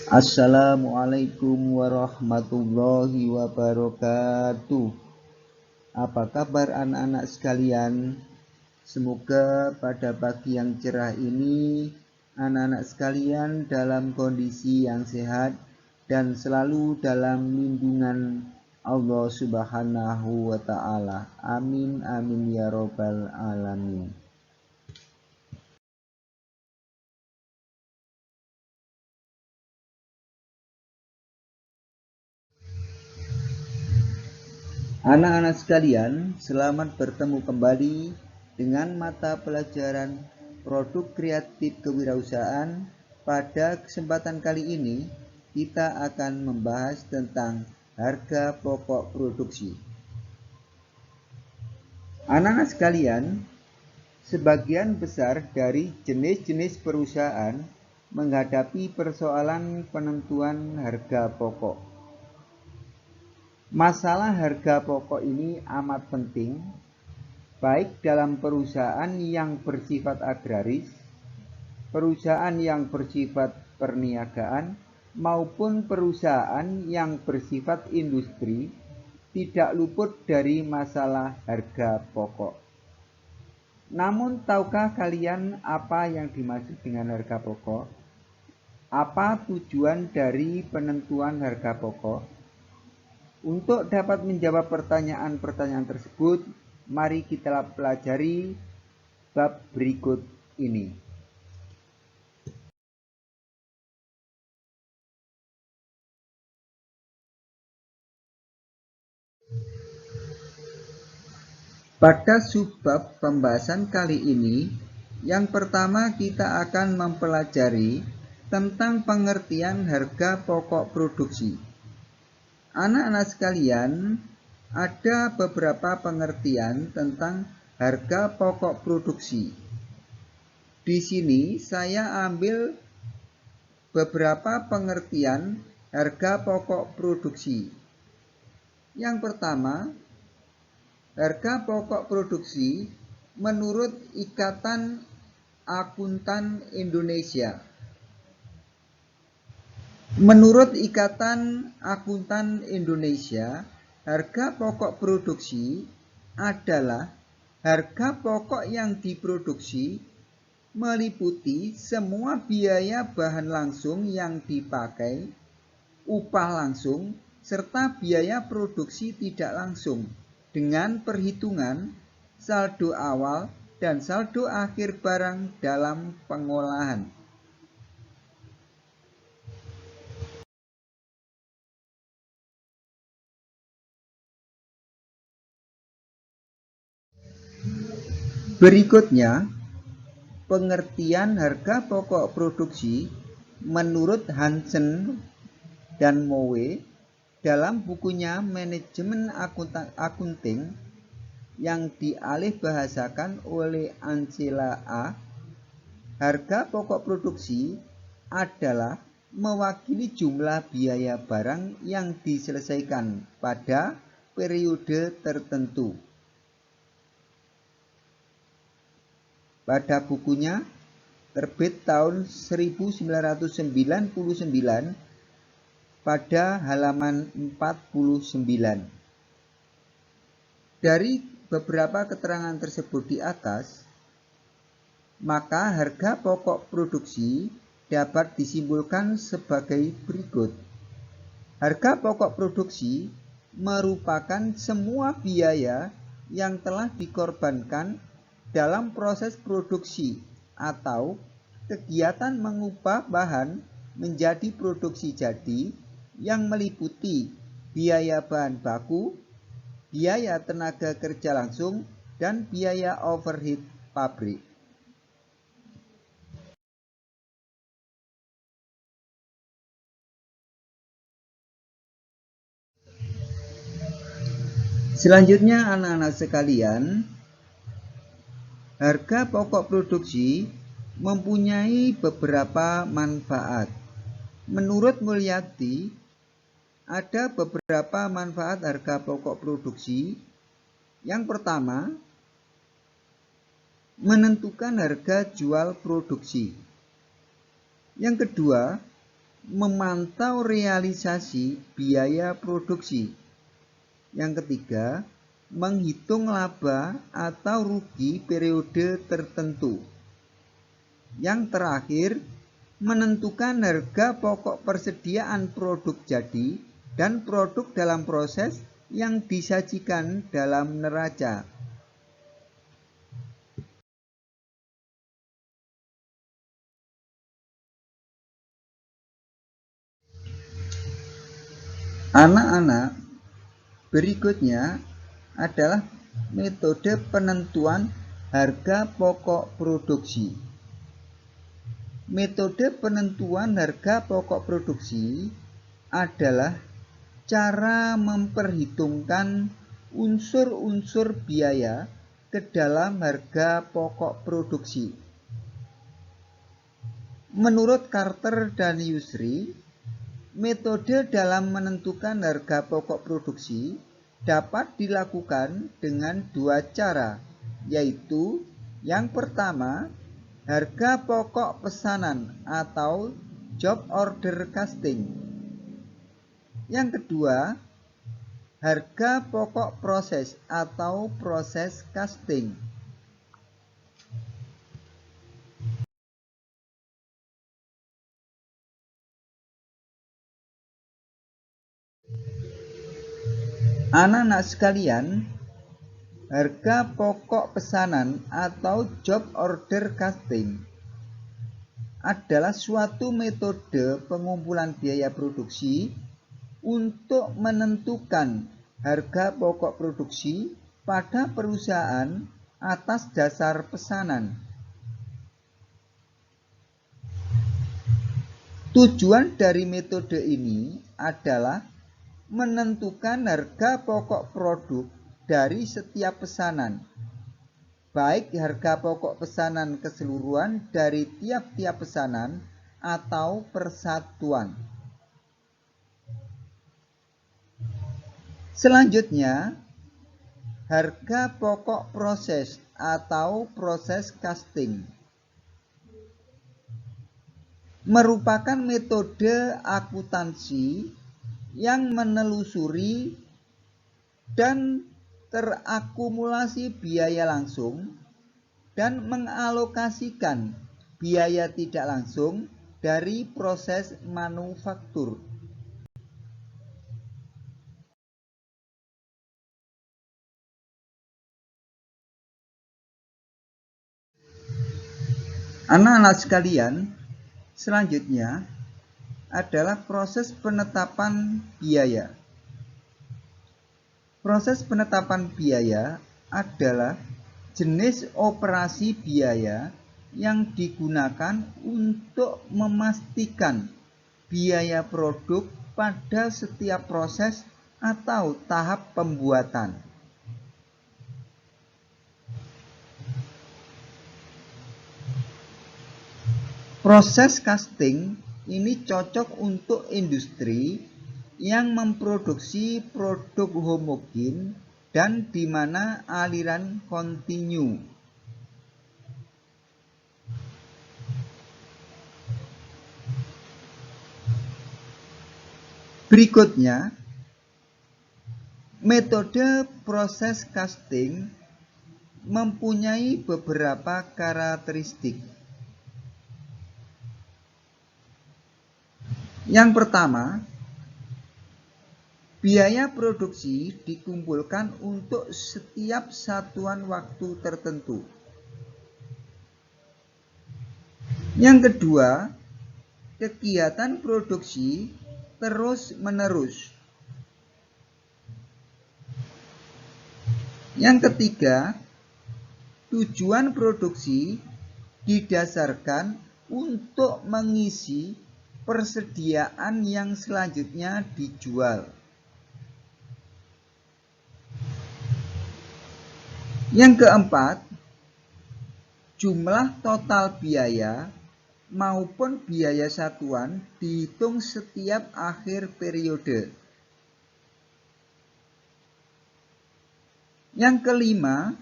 Assalamualaikum warahmatullahi wabarakatuh. Apa kabar anak-anak sekalian? Semoga pada pagi yang cerah ini anak-anak sekalian dalam kondisi yang sehat dan selalu dalam lindungan Allah Subhanahu wa taala. Amin amin ya robbal alamin. Anak-anak sekalian, selamat bertemu kembali dengan mata pelajaran Produk Kreatif Kewirausahaan. Pada kesempatan kali ini, kita akan membahas tentang harga pokok produksi. Anak-anak sekalian, sebagian besar dari jenis-jenis perusahaan menghadapi persoalan penentuan harga pokok. Masalah harga pokok ini amat penting, baik dalam perusahaan yang bersifat agraris, perusahaan yang bersifat perniagaan, maupun perusahaan yang bersifat industri, tidak luput dari masalah harga pokok. Namun, tahukah kalian apa yang dimaksud dengan harga pokok? Apa tujuan dari penentuan harga pokok? Untuk dapat menjawab pertanyaan-pertanyaan tersebut, mari kita pelajari bab berikut ini. Pada subbab pembahasan kali ini, yang pertama kita akan mempelajari tentang pengertian harga pokok produksi. Anak-anak sekalian, ada beberapa pengertian tentang harga pokok produksi. Di sini saya ambil beberapa pengertian harga pokok produksi. Yang pertama, harga pokok produksi menurut Ikatan Akuntan Indonesia. Menurut Ikatan Akuntan Indonesia, harga pokok produksi adalah harga pokok yang diproduksi meliputi semua biaya bahan langsung yang dipakai, upah langsung, serta biaya produksi tidak langsung dengan perhitungan saldo awal dan saldo akhir barang dalam pengolahan. Berikutnya, pengertian harga pokok produksi menurut Hansen dan Mowe dalam bukunya Manajemen Akunting yang dialihbahasakan oleh Ancela A. Harga pokok produksi adalah mewakili jumlah biaya barang yang diselesaikan pada periode tertentu. Pada bukunya terbit tahun 1999 pada halaman 49. Dari beberapa keterangan tersebut di atas, maka harga pokok produksi dapat disimpulkan sebagai berikut. Harga pokok produksi merupakan semua biaya yang telah dikorbankan dalam proses produksi atau kegiatan mengubah bahan menjadi produksi jadi yang meliputi biaya bahan baku, biaya tenaga kerja langsung, dan biaya overhead pabrik. Selanjutnya anak-anak sekalian, harga pokok produksi mempunyai beberapa manfaat. Menurut Mulyadi, ada beberapa manfaat harga pokok produksi. Yang pertama, menentukan harga jual produksi. Yang kedua, memantau realisasi biaya produksi. Yang ketiga, menghitung laba atau rugi periode tertentu. Yang terakhir, menentukan harga pokok persediaan produk jadi dan produk dalam proses yang disajikan dalam neraca. Anak-anak, berikutnya adalah metode penentuan harga pokok produksi. Metode penentuan harga pokok produksi adalah cara memperhitungkan unsur-unsur biaya ke dalam harga pokok produksi. Menurut Carter dan Yusri, metode dalam menentukan harga pokok produksi dapat dilakukan dengan dua cara, yaitu yang pertama, harga pokok pesanan atau job order costing. Yang kedua, harga pokok proses atau proses costing. Anak-anak sekalian, harga pokok pesanan atau job order costing adalah suatu metode pengumpulan biaya produksi untuk menentukan harga pokok produksi pada perusahaan atas dasar pesanan. Tujuan dari metode ini adalah menentukan harga pokok produk dari setiap pesanan, baik harga pokok pesanan keseluruhan dari tiap-tiap pesanan atau persatuan. Selanjutnya, harga pokok proses atau proses costing merupakan metode akuntansi yang menelusuri dan terakumulasi biaya langsung dan mengalokasikan biaya tidak langsung dari proses manufaktur. Anak-anak sekalian, selanjutnya adalah proses penetapan biaya. Proses penetapan biaya adalah jenis operasi biaya yang digunakan untuk memastikan biaya produk pada setiap proses atau tahap pembuatan. Proses casting ini cocok untuk industri yang memproduksi produk homogen dan di mana aliran kontinu. Berikutnya, metode proses casting mempunyai beberapa karakteristik. Yang pertama, biaya produksi dikumpulkan untuk setiap satuan waktu tertentu. Yang kedua, kegiatan produksi terus-menerus. Yang ketiga, tujuan produksi didasarkan untuk mengisi persediaan yang selanjutnya dijual. Yang keempat, jumlah total biaya maupun biaya satuan dihitung setiap akhir periode. Yang kelima,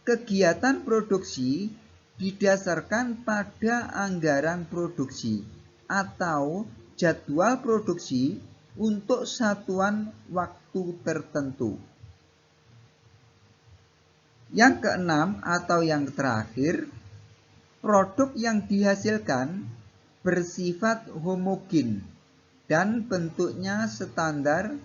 kegiatan produksi didasarkan pada anggaran produksi atau jadwal produksi untuk satuan waktu tertentu. Yang keenam atau yang terakhir, produk yang dihasilkan bersifat homogen dan bentuknya standar,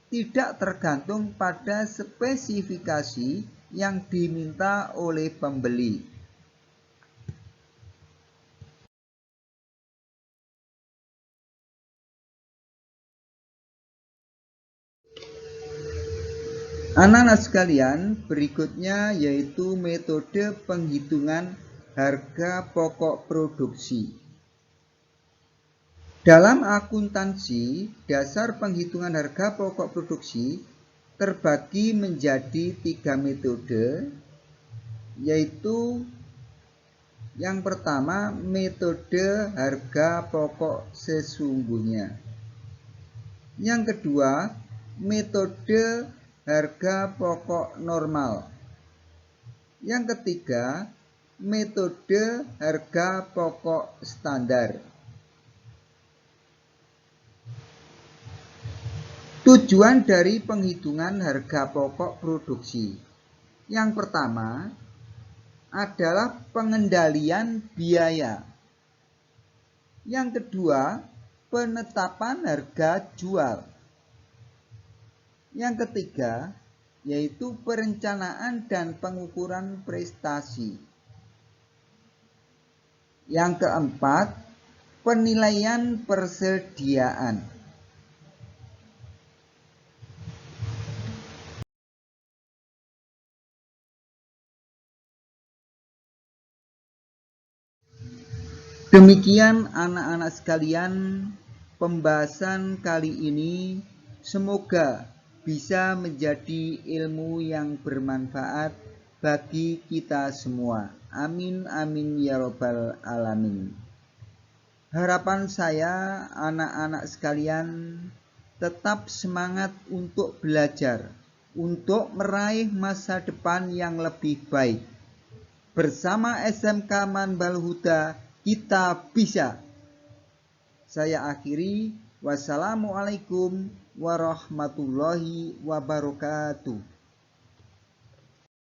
tidak tergantung pada spesifikasi yang diminta oleh pembeli. Anak-anak sekalian, berikutnya yaitu metode penghitungan harga pokok produksi. Dalam akuntansi, dasar penghitungan harga pokok produksi terbagi menjadi 3 metode, yaitu yang pertama metode harga pokok sesungguhnya. Yang kedua, metode harga pokok normal. Yang ketiga, metode harga pokok standar. Tujuan dari penghitungan harga pokok produksi. Yang pertama adalah pengendalian biaya. Yang kedua, penetapan harga jual. Yang ketiga, yaitu perencanaan dan pengukuran prestasi. Yang keempat, penilaian persediaan. Demikian anak-anak sekalian, pembahasan kali ini semoga bisa menjadi ilmu yang bermanfaat bagi kita semua. Amin amin ya robbal alamin. Harapan saya anak-anak sekalian tetap semangat untuk belajar, untuk meraih masa depan yang lebih baik. Bersama SMK Manbal Huda kita bisa. Saya akhiri. Wassalamualaikum warahmatullahi wabarakatuh.